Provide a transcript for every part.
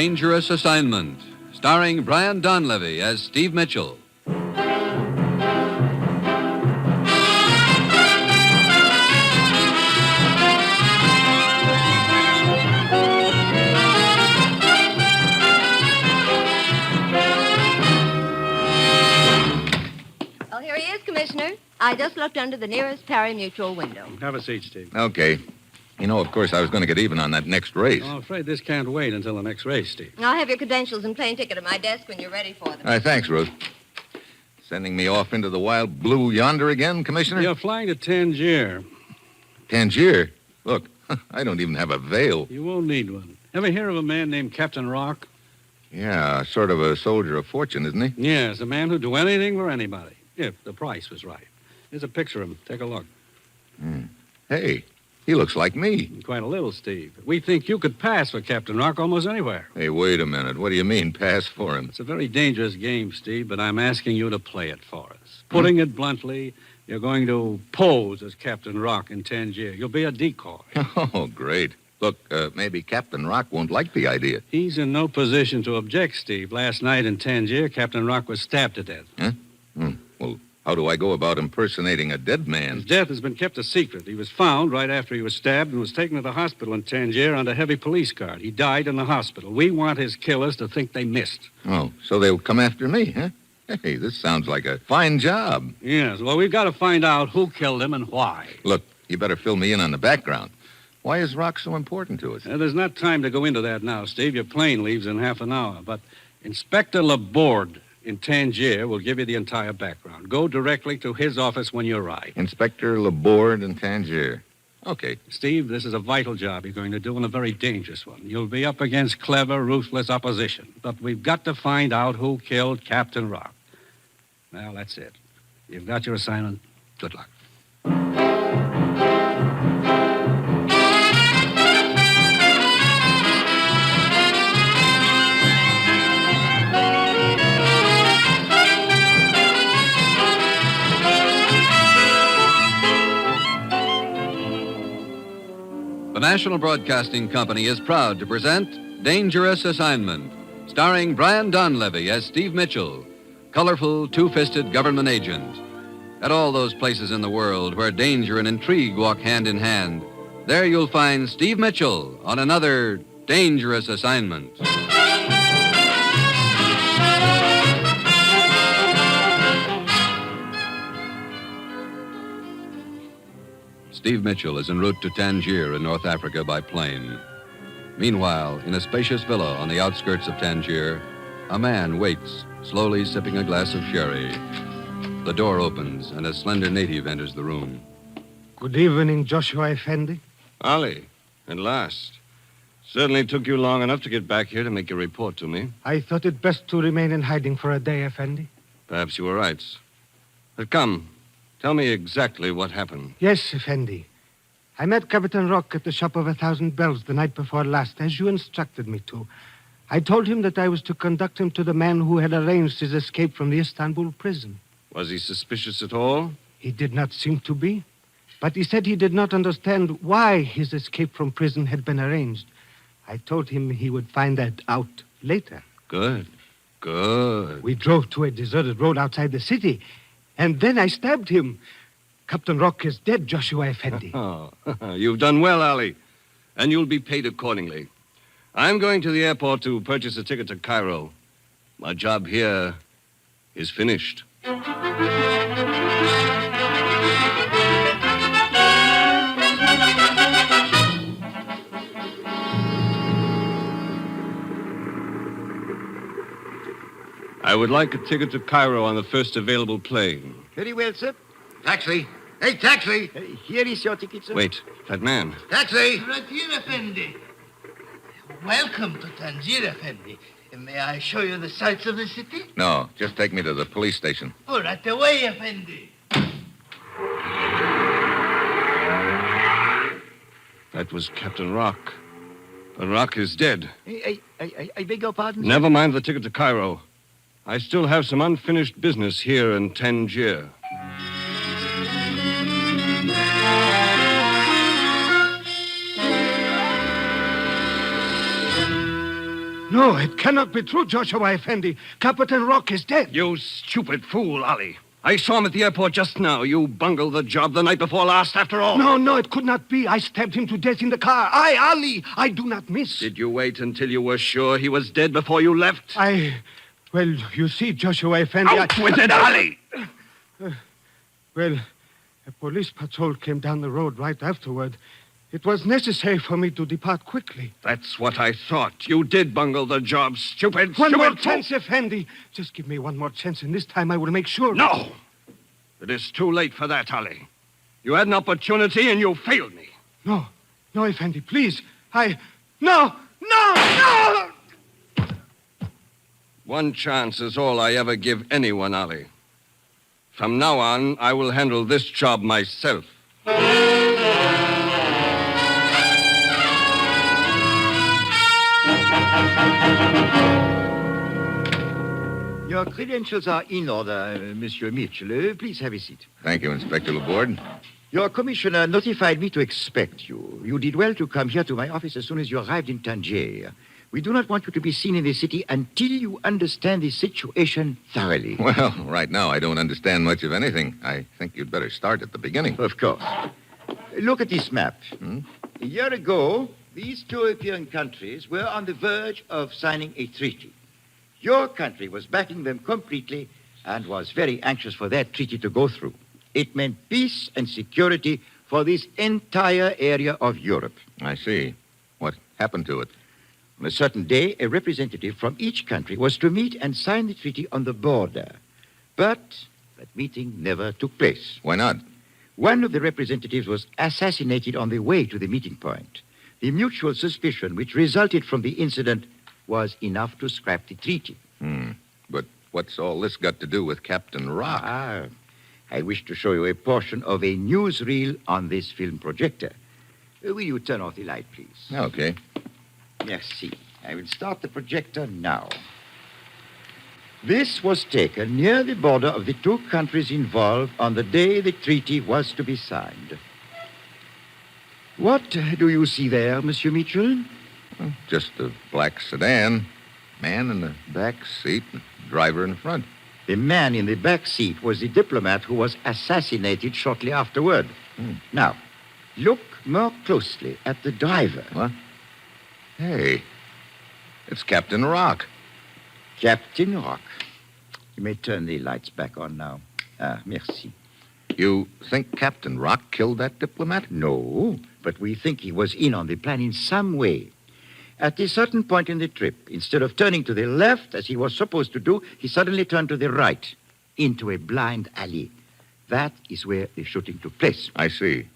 Dangerous Assignment, starring Brian Donlevy as Steve Mitchell. Oh, here he is, Commissioner. I just looked under the nearest pari-mutuel window. Have a seat, Steve. Okay. You know, of course, I was going to get even on that next race. I'm afraid this can't wait until the next race, Steve. I'll have your credentials and plane ticket at my desk when you're ready for them. All right, thanks, Ruth. Sending me off into the wild blue yonder again, Commissioner? You're flying to Tangier. Tangier? Look, I don't even have a veil. You won't need one. Ever hear of a man named Captain Rocq? Yeah, sort of a soldier of fortune, isn't he? Yes, a man who'd do anything for anybody, if the price was right. Here's a picture of him. Take a look. Hey, he looks like me. Quite a little, Steve. We think you could pass for Captain Rocq almost anywhere. Hey, wait a minute. What do you mean, pass for him? It's a very dangerous game, Steve, but I'm asking you to play it for us. Putting it bluntly, you're going to pose as Captain Rocq in Tangier. You'll be a decoy. Oh, great. Look, maybe Captain Rocq won't like the idea. He's in no position to object, Steve. Last night in Tangier, Captain Rocq was stabbed to death. Huh? Well, how do I go about impersonating a dead man? His death has been kept a secret. He was found right after he was stabbed and was taken to the hospital in Tangier under heavy police guard. He died in the hospital. We want his killers to think they missed. Oh, so they'll come after me, huh? Hey, this sounds like a fine job. Yes, well, we've got to find out who killed him and why. Look, you better fill me in on the background. Why is Rocq so important to us? There's not time to go into that now, Steve. Your plane leaves in half an hour. But Inspector Laborde in Tangier will give you the entire background. Go directly to his office when you arrive. Inspector Laborde in Tangier. Okay. Steve, this is a vital job you're going to do and a very dangerous one. You'll be up against clever, ruthless opposition. But we've got to find out who killed Captain Rocq. Well, that's it. You've got your assignment. Good luck. The National Broadcasting Company is proud to present Dangerous Assignment, starring Brian Donlevy as Steve Mitchell, colorful, two-fisted government agent. At all those places in the world where danger and intrigue walk hand in hand, there you'll find Steve Mitchell on another dangerous assignment. Steve Mitchell is en route to Tangier in North Africa by plane. Meanwhile, in a spacious villa on the outskirts of Tangier, a man waits, slowly sipping a glass of sherry. The door opens, and a slender native enters the room. Good evening, Joshua Effendi. Ali, at last. Certainly took you long enough to get back here to make your report to me. I thought it best to remain in hiding for a day, Effendi. Perhaps you were right. But come, tell me exactly what happened. Yes, Effendi. I met Captain Rocq at the Shop of 1,000 Bells the night before last, as you instructed me to. I told him that I was to conduct him to the man who had arranged his escape from the Istanbul prison. Was he suspicious at all? He did not seem to be, but he said he did not understand why his escape from prison had been arranged. I told him he would find that out later. Good. Good. We drove to a deserted road outside the city, and then I stabbed him. Captain Rocq is dead, Joshua Effendi. Oh, you've done well, Ali. And you'll be paid accordingly. I'm going to the airport to purchase a ticket to Cairo. My job here is finished. I would like a ticket to Cairo on the first available plane. Very well, sir. Taxi. Hey, taxi! Here is your ticket, sir. Wait, that man. Taxi! Right here, Effendi. Welcome to Tangier, Effendi. May I show you the sights of the city? No, just take me to the police station. Oh, right away, Effendi. That was Captain Rocq. But Rocq is dead. I beg your pardon, sir? Never mind the ticket to Cairo. I still have some unfinished business here in Tangier. No, it cannot be true, Joshua Effendi. Captain Rocq is dead. You stupid fool, Ali. I saw him at the airport just now. You bungled the job the night before last, after all. No, it could not be. I stabbed him to death in the car. Ali, I do not miss. Did you wait until you were sure he was dead before you left? Well, you see, Joshua Effendi... Out with it, Ali! Well, a police patrol came down the road right afterward. It was necessary for me to depart quickly. That's what I thought. You did bungle the job, stupid. One more fool. chance, Effendi. Just give me one more chance, and this time I will make sure. No! It is too late for that, Ali. You had an opportunity and you failed me. No, Effendi, please. No! One chance is all I ever give anyone, Ali. From now on, I will handle this job myself. Your credentials are in order, Monsieur Mitchell. Please have a seat. Thank you, Inspector Laborde. Your commissioner notified me to expect you. You did well to come here to my office as soon as you arrived in Tangier. We do not want you to be seen in the city until you understand the situation thoroughly. Well, right now I don't understand much of anything. I think you'd better start at the beginning. Of course. Look at this map. Hmm? A year ago, these two European countries were on the verge of signing a treaty. Your country was backing them completely and was very anxious for that treaty to go through. It meant peace and security for this entire area of Europe. I see. What happened to it? On a certain day, a representative from each country was to meet and sign the treaty on the border. But that meeting never took place. Why not? One of the representatives was assassinated on the way to the meeting point. The mutual suspicion which resulted from the incident was enough to scrap the treaty. But what's all this got to do with Captain Rocq? I wish to show you a portion of a newsreel on this film projector. Will you turn off the light, please? Okay. Merci. I will start the projector now. This was taken near the border of the two countries involved on the day the treaty was to be signed. What do you see there, Monsieur Mitchell? Well, just a black sedan. Man in the back seat, driver in the front. The man in the back seat was the diplomat who was assassinated shortly afterward. Now, look more closely at the driver. What? Hey, it's Captain Rocq. Captain Rocq. You may turn the lights back on now. Merci. You think Captain Rocq killed that diplomat? No, but we think he was in on the plan in some way. At a certain point in the trip, instead of turning to the left, as he was supposed to do, he suddenly turned to the right, into a blind alley. That is where the shooting took place. I see.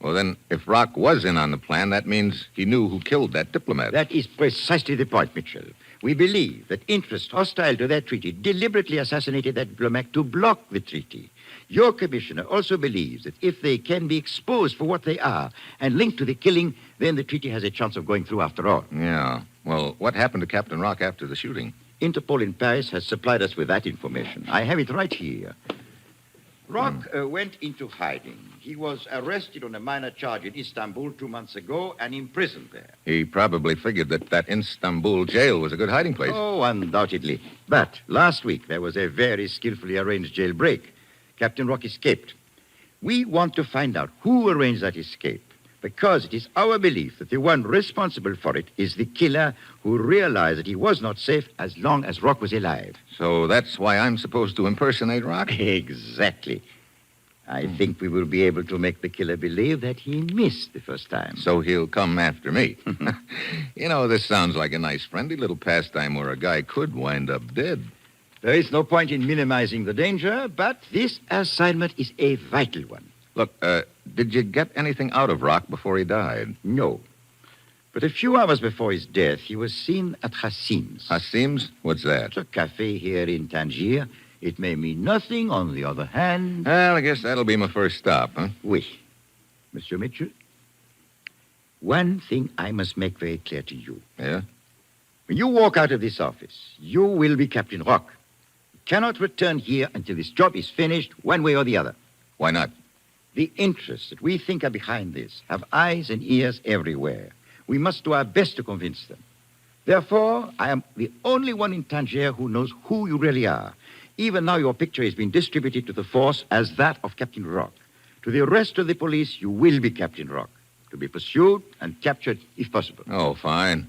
Well, then, if Rocq was in on the plan, that means he knew who killed that diplomat. That is precisely the point, Mitchell. We believe that interests hostile to that treaty deliberately assassinated that diplomat to block the treaty. Your commissioner also believes that if they can be exposed for what they are and linked to the killing, then the treaty has a chance of going through after all. Yeah. Well, what happened to Captain Rocq after the shooting? Interpol in Paris has supplied us with that information. I have it right here. Rocq went into hiding. He was arrested on a minor charge in Istanbul 2 months ago and imprisoned there. He probably figured that Istanbul jail was a good hiding place. Oh, undoubtedly. But last week there was a very skillfully arranged jailbreak. Captain Rocq escaped. We want to find out who arranged that escape, because it is our belief that the one responsible for it is the killer who realized that he was not safe as long as Rocq was alive. So that's why I'm supposed to impersonate Rocq? Exactly. I think we will be able to make the killer believe that he missed the first time. So he'll come after me. You know, this sounds like a nice, friendly little pastime where a guy could wind up dead. There is no point in minimizing the danger, but this assignment is a vital one. Look, did you get anything out of Rocq before he died? No. But a few hours before his death, he was seen at Hassim's. Hassim's? What's that? It's a cafe here in Tangier. It may mean nothing. On the other hand... Well, I guess that'll be my first stop, huh? Oui. Monsieur Mitchell, one thing I must make very clear to you. Yeah? When you walk out of this office, you will be Captain Rocq. You cannot return here until this job is finished, one way or the other. Why not? The interests that we think are behind this have eyes and ears everywhere. We must do our best to convince them. Therefore, I am the only one in Tangier who knows who you really are. Even now, your picture has been distributed to the force as that of Captain Rocq. To the rest of the police, you will be Captain Rocq, to be pursued and captured if possible. Oh, fine.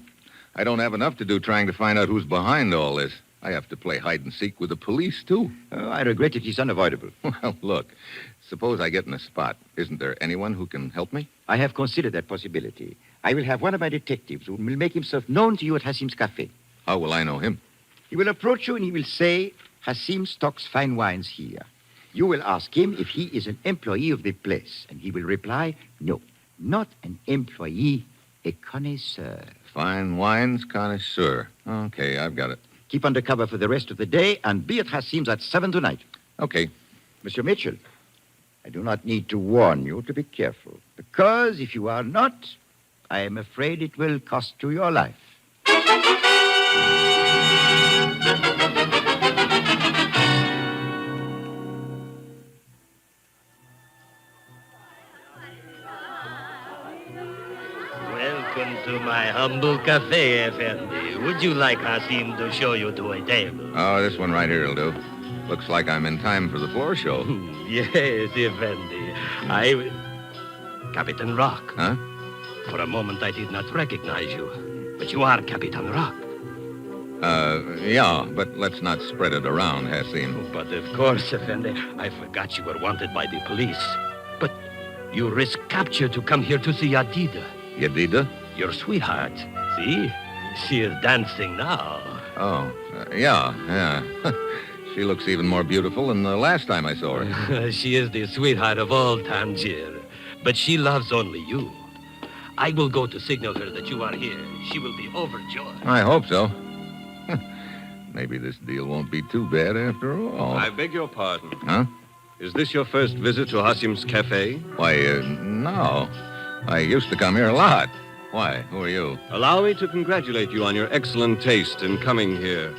I don't have enough to do trying to find out who's behind all this. I have to play hide and seek with the police, too. Oh, I regret it is unavoidable. Well, look, suppose I get in a spot. Isn't there anyone who can help me? I have considered that possibility. I will have one of my detectives who will make himself known to you at Hassim's Cafe. How will I know him? He will approach you and he will say, Hassim stocks fine wines here. You will ask him if he is an employee of the place, and he will reply, no, not an employee, a connoisseur. Fine wines connoisseur. Okay, I've got it. Keep under cover for the rest of the day and be at Hassim's at 7 tonight. Okay. Mr. Mitchell, I do not need to warn you to be careful, because if you are not, I am afraid it will cost you your life. Welcome to my humble cafe, Effendi. Would you like Hassim to show you to a table? Oh, this one right here will do. Looks like I'm in time for the floor show. Yes, Effendi. Captain Rocq. Huh? For a moment, I did not recognize you. But you are Captain Rocq. Yeah, but let's not spread it around, Hassim. But of course, Effendi, I forgot you were wanted by the police. But you risk capture to come here to see Yadida. Yadida? Your sweetheart. See? She is dancing now. Oh, yeah. She looks even more beautiful than the last time I saw her. She is the sweetheart of all Tangier. But she loves only you. I will go to signal her that you are here. She will be overjoyed. I hope so. Maybe this deal won't be too bad after all. I beg your pardon. Huh? Is this your first visit to Hassim's Cafe? Why, no. I used to come here a lot. Why? Who are you? Allow me to congratulate you on your excellent taste in coming here.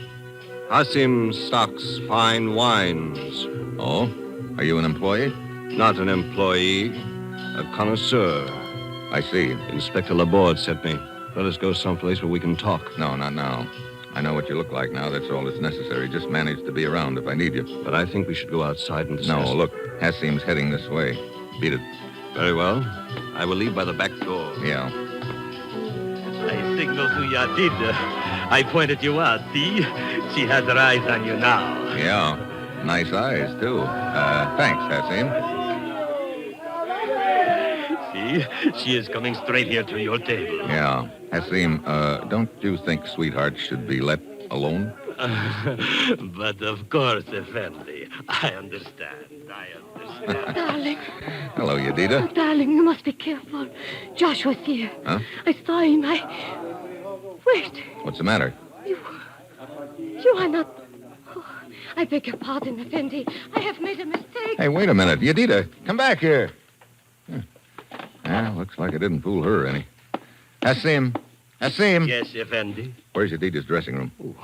Hassim stocks fine wines. Oh? Are you an employee? Not an employee, a connoisseur. I see. Inspector Laborde sent me. Let us go someplace where we can talk. No, not now. I know what you look like now. That's all that's necessary. Just manage to be around if I need you. But I think we should go outside and discuss. No, look. Hassim's heading this way. Beat it. Very well. I will leave by the back door. Yeah. I signaled to Yadida. I pointed you out, see? She has her eyes on you now. Yeah. Nice eyes, too. Thanks, Hassim. See? She is coming straight here to your table. Yeah. Hassim, don't you think sweethearts should be let alone? But of course, Effendi. I understand. Darling. Hello, Yadida. Oh, darling, you must be careful. Joshua's here. Huh? I saw him. Wait. What's the matter? You are not... Oh, I beg your pardon, Effendi. I have made a mistake. Hey, wait a minute. Yadida, come back here. Yeah, looks like I didn't fool her any. Hassim. Hassim. Yes, Effendi. Where's Yadida's dressing room? Oh,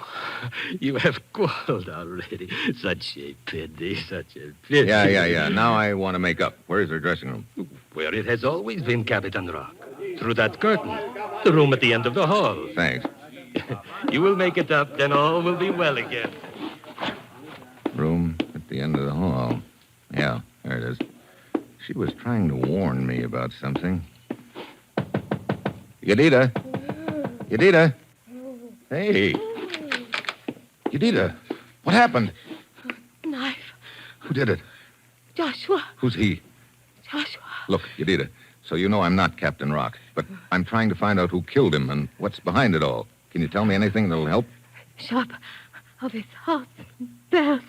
you have called already. Such a pity, such a pity. Yeah. Now I want to make up. Where's her dressing room? Where it has always been, Captain Rocq. Through that curtain. The room at the end of the hall. Thanks. You will make it up, then all will be well again. Room at the end of the hall. Yeah, there it is. She was trying to warn me about something. Yadida. Yadida. Hey. Yadida. What happened? Knife. Who did it? Joshua. Who's he? Joshua. Look, Yadida, so you know I'm not Captain Rocq, but I'm trying to find out who killed him and what's behind it all. Can you tell me anything that'll help? Shop of 1,000 bells.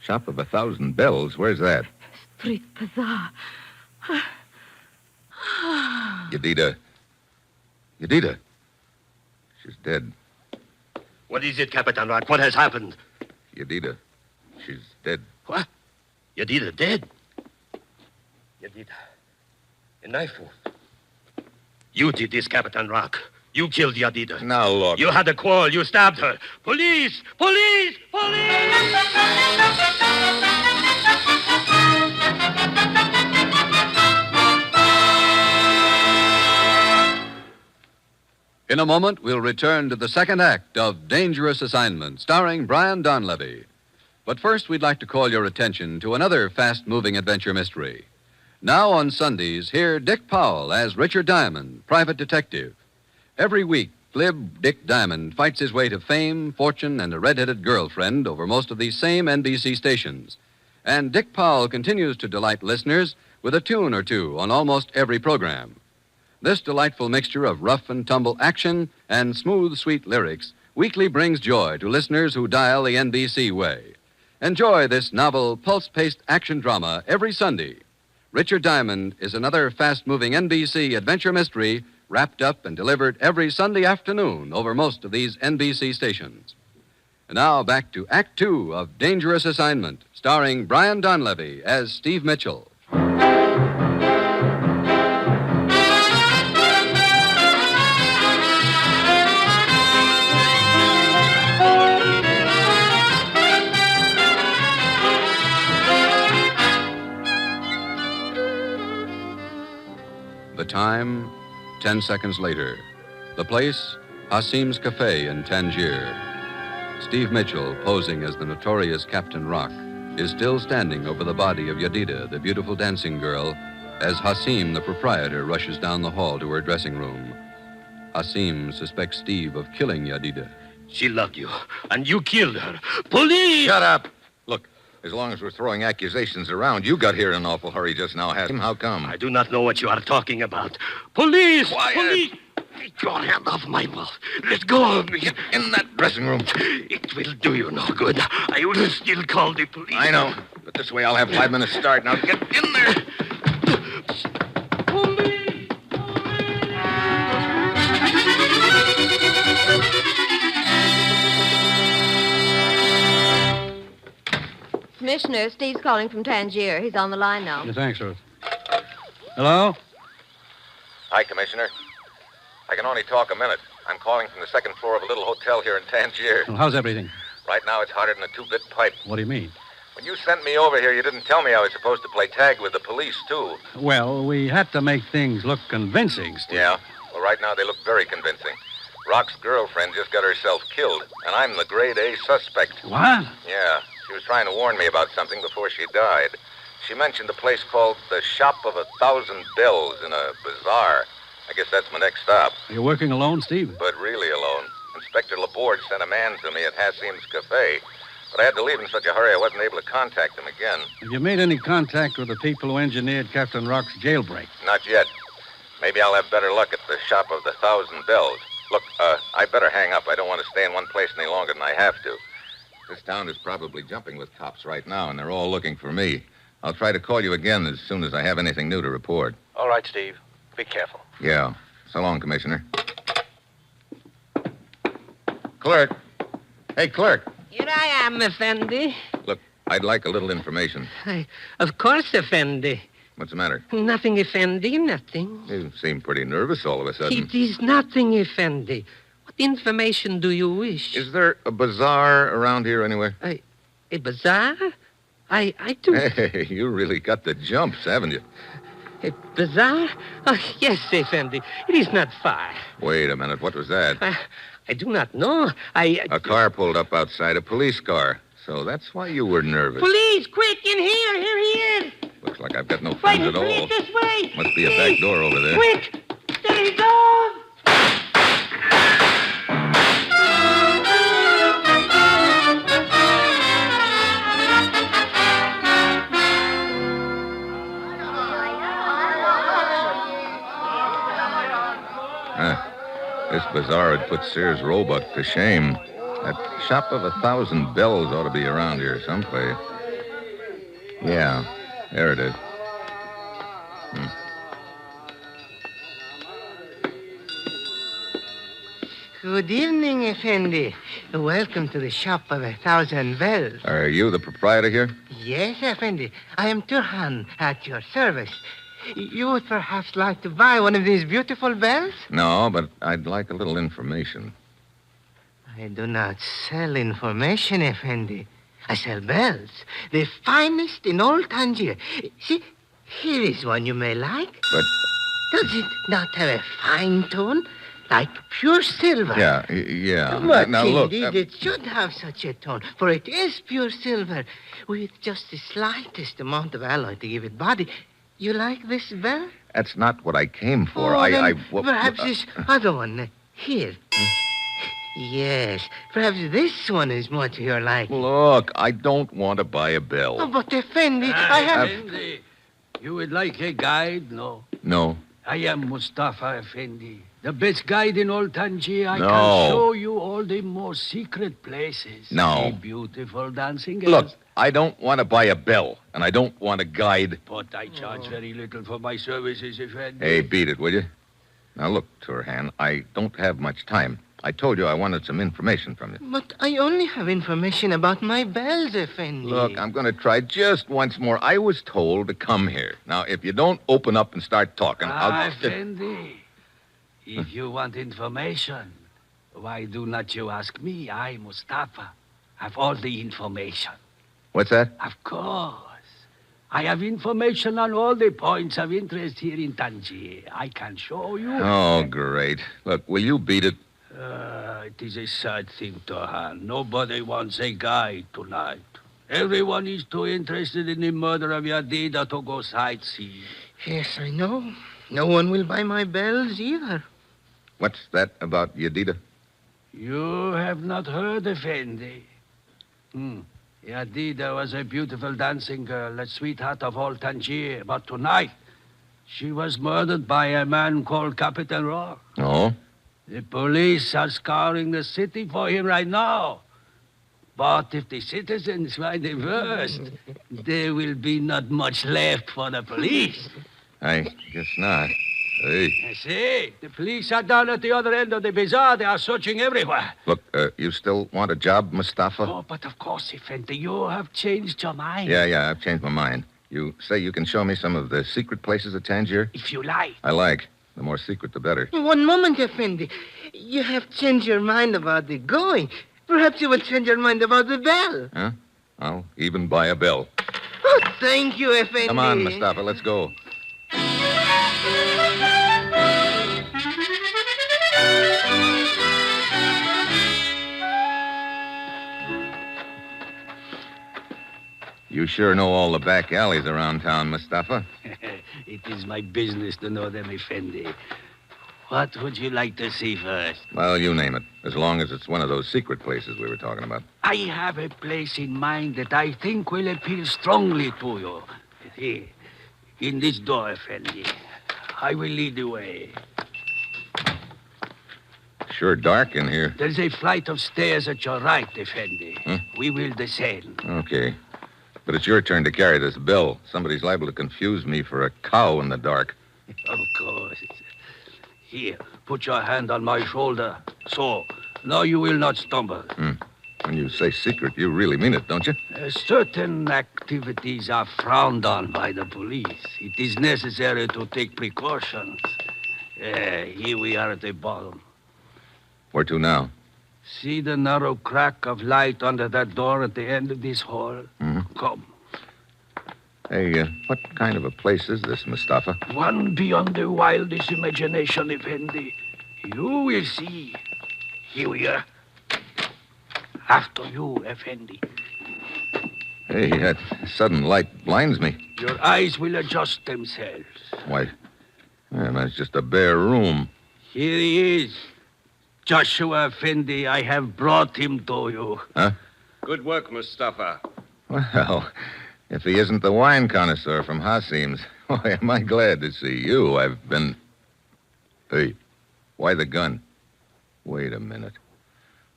Shop of 1,000 bells. Where's that? Street bazaar. Yadida. Yadida. She's dead. What is it, Captain Rocq? What has happened? Yadida. She's dead. What? Yadida dead? Yadida. A knife wound. You did this, Captain Rocq. You killed Yadida. Now, look. You had a quarrel. You stabbed her. Police! Police! Police! In a moment, we'll return to the second act of Dangerous Assignment, starring Brian Donlevy. But first, we'd like to call your attention to another fast-moving adventure mystery. Now on Sundays, hear Dick Powell as Richard Diamond, private detective. Every week, glib Dick Diamond fights his way to fame, fortune, and a red-headed girlfriend over most of these same NBC stations. And Dick Powell continues to delight listeners with a tune or two on almost every program. This delightful mixture of rough and tumble action and smooth, sweet lyrics weekly brings joy to listeners who dial the NBC way. Enjoy this novel, pulse-paced action drama every Sunday. Richard Diamond is another fast-moving NBC adventure mystery wrapped up and delivered every Sunday afternoon over most of these NBC stations. And now back to Act Two of Dangerous Assignment, starring Brian Donlevy as Steve Mitchell. The time, 10 seconds later. The place, Hasim's Cafe in Tangier. Steve Mitchell, posing as the notorious Captain Rocq, is still standing over the body of Yadida, the beautiful dancing girl, as Hasim, the proprietor, rushes down the hall to her dressing room. Hasim suspects Steve of killing Yadida. She loved you, and you killed her. Police! Shut up. Look, as long as we're throwing accusations around, you got here in an awful hurry just now, Hasim. How come? I do not know what you are talking about. Police! Quiet. Police! Take your hand off my mouth. Let go of me. Get in that dressing room. It will do you no good. I will still call the police. I know, but this way I'll have 5 minutes start. Now get in there. Police! Commissioner, Steve's calling from Tangier. He's on the line now. Yeah, thanks, Ruth. Hello? Hi, Commissioner. I can only talk a minute. I'm calling from the second floor of a little hotel here in Tangier. Well, how's everything? Right now, it's hotter than a 2-bit pipe. What do you mean? When you sent me over here, you didn't tell me I was supposed to play tag with the police, too. Well, we had to make things look convincing, Steve. Yeah? Well, right now, they look very convincing. Rock's girlfriend just got herself killed, and I'm the grade A suspect. What? Yeah. She was trying to warn me about something before she died. She mentioned a place called the Shop of 1,000 Bells in a bazaar. I guess that's my next stop. You're working alone, Steve? But really alone. Inspector Laborde sent a man to me at Hasim's Cafe. But I had to leave in such a hurry I wasn't able to contact him again. Have you made any contact with the people who engineered Captain Rock's jailbreak? Not yet. Maybe I'll have better luck at the Shop of the 1,000 Bells. Look, I better hang up. I don't want to stay in one place any longer than I have to. This town is probably jumping with cops right now, and they're all looking for me. I'll try to call you again as soon as I have anything new to report. All right, Steve. Be careful. Yeah. So long, Commissioner. Clerk. Hey, clerk. Here I am, Effendi. Look, I'd like a little information. Of course, Effendi. What's the matter? Nothing, Effendi, nothing. You seem pretty nervous all of a sudden. It is nothing, Effendi. What information do you wish? Is there a bazaar around here anywhere? A bazaar? I do. Hey, you really got the jumps, haven't you? A bazaar? Oh, yes, Effendi. It is not far. Wait a minute. What was that? I do not know. A car pulled up outside, a police car. So that's why you were nervous. Police, quick, in here. Here he is. Looks like I've got no friends at all. Police, this way. Must be a back door over there. Quick. There he goes. This bazaar would put Sears Roebuck to shame. That Shop of 1,000 Bells ought to be around here someplace. Yeah, there it is. Good evening, Effendi. Welcome to the Shop of 1,000 Bells. Are you the proprietor here? Yes, Effendi. I am Turhan, at your service. You would perhaps like to buy one of these beautiful bells? No, but I'd like a little information. I do not sell information, Effendi. I sell bells, the finest in all Tangier. See, here is one you may like. But Does it not have a fine tone? like pure silver. Yeah. But Now, look. indeed, it should have such a tone, for it is pure silver, with just the slightest amount of alloy to give it body. You like this bell? That's not what I came for. Perhaps this other one, here. Yes, perhaps this one is more to your liking. Look, I don't want to buy a bell. Oh, but Effendi, I have... Effendi, you would like a guide, no? No. I am Mustafa Effendi, the best guide in old Tangier. I No. can show you all the most secret places. No. The beautiful dancing Look, girls. I don't want to buy a bell, and I don't want a guide. But I charge very little for my services, Effendi. Hey, beat it, will you? Now, look, Turhan, I don't have much time. I told you I wanted some information from you. But I only have information about my bells, Effendi. Look, I'm going to try just once more. I was told to come here. Now, if you don't open up and start talking, I'll... Effendi, if you want information, why do not you ask me? I, Mustafa, have all the information. What's that? Of course. I have information on all the points of interest here in Tangier. I can show you. Oh, great. Look, will you beat it? It is a sad thing, Tohan. Nobody wants a guide tonight. Everyone is too interested in the murder of Yadida to go sightseeing. Yes, I know. No one will buy my bells either. What's that about Yadida? You have not heard, Effendi. Yadida was a beautiful dancing girl, a sweetheart of all Tangier. But tonight, she was murdered by a man called Captain Rocq. Oh? The police are scouring the city for him right now. But if the citizens find him first, there will be not much left for the police. I guess not. Hey. I see. The police are down at the other end of the bazaar. They are searching everywhere. Look, you still want a job, Mustafa? Oh, but of course, Effendi, you have changed your mind. Yeah, I've changed my mind. You say you can show me some of the secret places of Tangier? If you like. I like. The more secret, the better. One moment, Effendi. You have changed your mind about the going. Perhaps you will change your mind about the bell. Huh? I'll even buy a bell. Oh, thank you, Effendi. Come on, Mustafa, let's go. You sure know all the back alleys around town, Mustafa. It is my business to know them, Effendi. What would you like to see first? Well, you name it, as long as it's one of those secret places we were talking about. I have a place in mind that I think will appeal strongly to you. Here, in this door, Effendi. I will lead the way. Sure dark in here. There's a flight of stairs at your right, Effendi. Huh? We will descend. Okay. But it's your turn to carry this bell. Somebody's liable to confuse me for a cow in the dark. Of course. Here, put your hand on my shoulder. So, now you will not stumble. When you say secret, you really mean it, don't you? Certain activities are frowned on by the police. It is necessary to take precautions. Here we are at the bottom. Where to now? See the narrow crack of light under that door at the end of this hall? Come. Hey, what kind of a place is this, Mustafa? One beyond the wildest imagination, Effendi. You will see. Here we are. After you, Effendi. Hey, that sudden light blinds me. Your eyes will adjust themselves. Why, that's just a bare room. Here he is. Joshua Effendi, I have brought him to you. Huh? Good work, Mustafa. Well, if he isn't the wine connoisseur from Hasim's, why, am I glad to see you. I've been... Hey, why the gun? Wait a minute.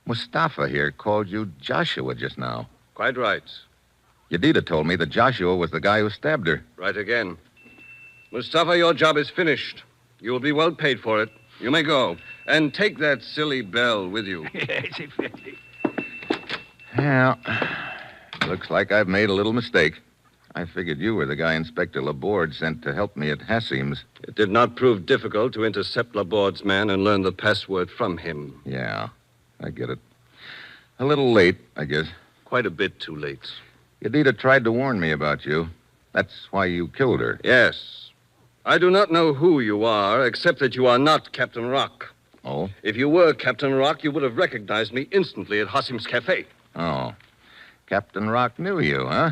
Mustafa here called you Joshua just now. Quite right. Yadida told me that Joshua was the guy who stabbed her. Right again. Mustafa, your job is finished. You will be well paid for it. You may go. And take that silly bell with you. Yes, Effendi. Yeah, looks like I've made a little mistake. I figured you were the guy Inspector Laborde sent to help me at Hasim's. It did not prove difficult to intercept Laborde's man and learn the password from him. Yeah, I get it. A little late, I guess. Quite a bit too late. Yadida tried to warn me about you. That's why you killed her. Yes. I do not know who you are, except that you are not Captain Rocq. Oh? If you were Captain Rocq, you would have recognized me instantly at Hassim's Cafe. Oh. Captain Rocq knew you, huh?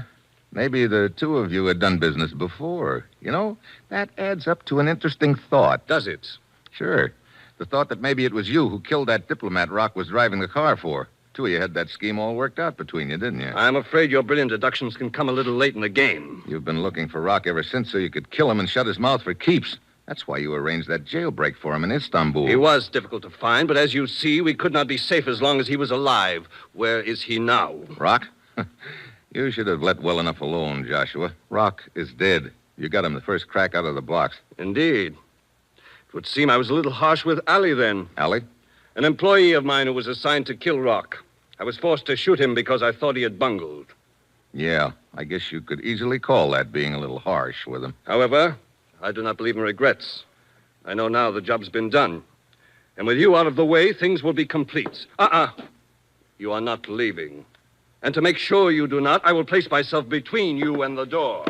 Maybe the two of you had done business before. You know, that adds up to an interesting thought. Does it? Sure. The thought that maybe it was you who killed that diplomat Rocq was driving the car for. Two of you had that scheme all worked out between you, didn't you? I'm afraid your brilliant deductions can come a little late in the game. You've been looking for Rocq ever since so you could kill him and shut his mouth for keeps. That's why you arranged that jailbreak for him in Istanbul. He was difficult to find, but as you see, we could not be safe as long as he was alive. Where is he now? Rocq? You should have let well enough alone, Joshua. Rocq is dead. You got him the first crack out of the blocks. Indeed. It would seem I was a little harsh with Ali then. Ali? An employee of mine who was assigned to kill Rocq. I was forced to shoot him because I thought he had bungled. Yeah, I guess you could easily call that being a little harsh with him. However, I do not believe in regrets. I know now the job's been done. And with you out of the way, things will be complete. You are not leaving. And to make sure you do not, I will place myself between you and the door.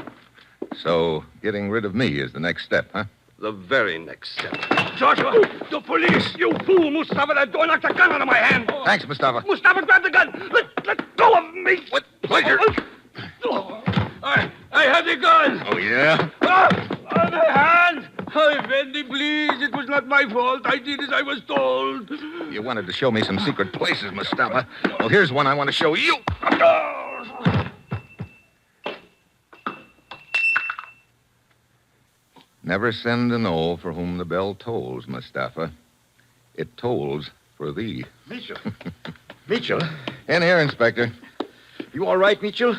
So, getting rid of me is the next step, huh? The very next step. Joshua! The police! You fool, Mustafa! That door knocked a gun out of my hand! Thanks, Mustafa. Mustafa, grab the gun! Let go of me! With pleasure. I have the gun! Oh, yeah? The hand! Oh, Effendi, please. It was not my fault. I did as I was told. You wanted to show me some secret places, Mustafa. Well, here's one I want to show you. Never send an O for whom the bell tolls, Mustafa. It tolls for thee. Mitchell. Mitchell? In here, Inspector. You all right, Mitchell?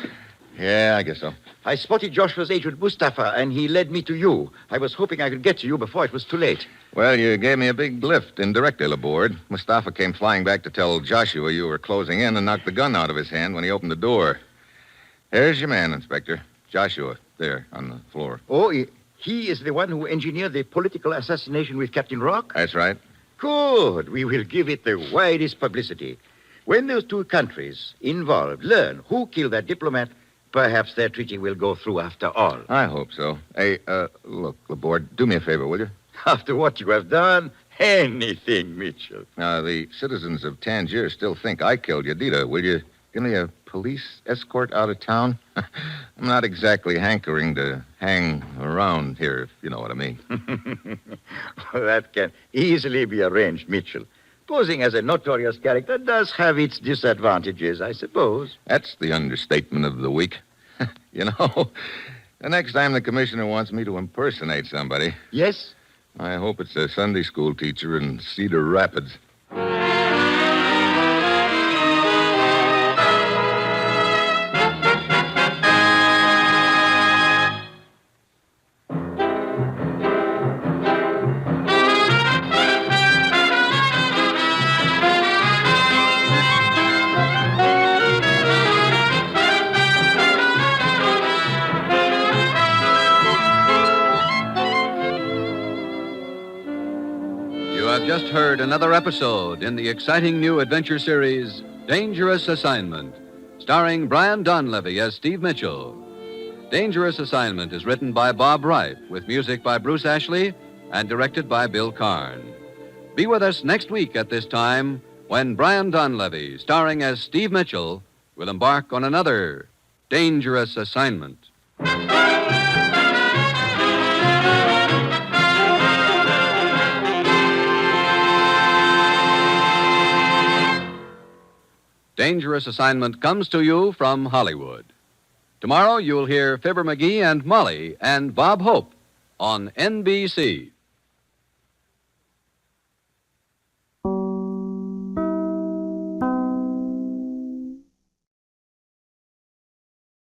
Yeah, I guess so. I spotted Joshua's agent, Mustafa, and he led me to you. I was hoping I could get to you before it was too late. Well, you gave me a big lift indirectly aboard. Mustafa came flying back to tell Joshua you were closing in and knocked the gun out of his hand when he opened the door. Here's your man, Inspector. Joshua, there, on the floor. Oh, he is the one who engineered the political assassination with Captain Rocq? That's right. Good. We will give it the widest publicity. When those two countries involved learn who killed that diplomat, perhaps their treaty will go through after all. I hope so. Hey, look, Laborde, do me a favor, will you? After what you have done, anything, Mitchell. The citizens of Tangier still think I killed Yedida. Will you give me a police escort out of town? I'm not exactly hankering to hang around here, if you know what I mean. Well, that can easily be arranged, Mitchell. Posing as a notorious character does have its disadvantages, I suppose. That's the understatement of the week. You know, the next time the commissioner wants me to impersonate somebody, Yes? I hope it's a Sunday school teacher in Cedar Rapids. Just heard another episode in the exciting new adventure series, Dangerous Assignment, starring Brian Donlevy as Steve Mitchell. Dangerous Assignment is written by Bob Wright, with music by Bruce Ashley and directed by Bill Karn. Be with us next week at this time when Brian Donlevy, starring as Steve Mitchell, will embark on another Dangerous Assignment. Dangerous Assignment comes to you from Hollywood. Tomorrow you'll hear Fibber McGee and Molly and Bob Hope on NBC.